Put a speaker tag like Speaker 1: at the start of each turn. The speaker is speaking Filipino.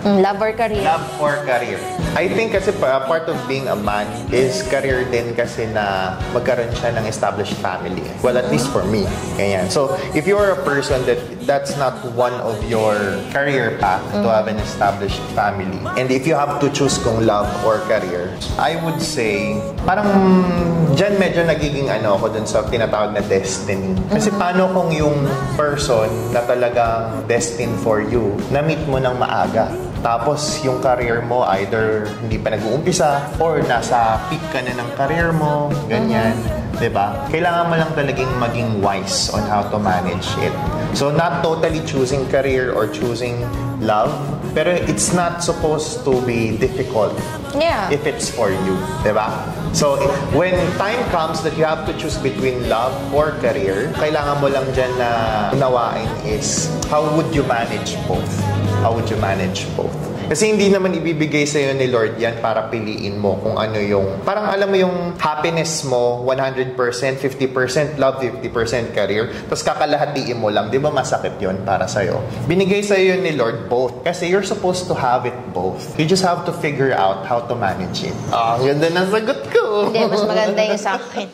Speaker 1: Love or career?
Speaker 2: Love or career. I think kasi part of being a man is career din kasi na magkaroon siya ng established family. Well, at least for me. Ganyan. So, if you're a person that's not one of your career path to have an established family, and if you have to choose kung love or career, I would say, parang dyan medyo nagiging ako dun sa tinatawag na destiny. Kasi paano kung yung person na talagang destined for you, na-meet mo ng maaga? Tapos, yung career mo, either hindi pa nag-uumpisa or nasa peak ka na ng career mo, ganyan. Diba? Kailangan mo lang talagang maging wise on how to manage it. So, not totally choosing career or choosing love, pero it's not supposed to be difficult if it's for you. Diba? So, when time comes that you have to choose between love or career, kailangan mo lang dyan na unawain is, how would you manage both? How would you manage both? Kasi hindi naman ibibigay sa'yo ni Lord yan para piliin mo kung ano yung... Parang alam mo yung happiness mo, 100%, 50% love, 50% career, tapos kakalahatiin mo lang. Di ba masakit yun para sa'yo? Binigay sa'yo ni Lord both. Kasi you're supposed to have it both. You just have to figure out how to manage it. Ang ganda ng sagot ko!
Speaker 1: Hindi, mas maganda yung sa akin.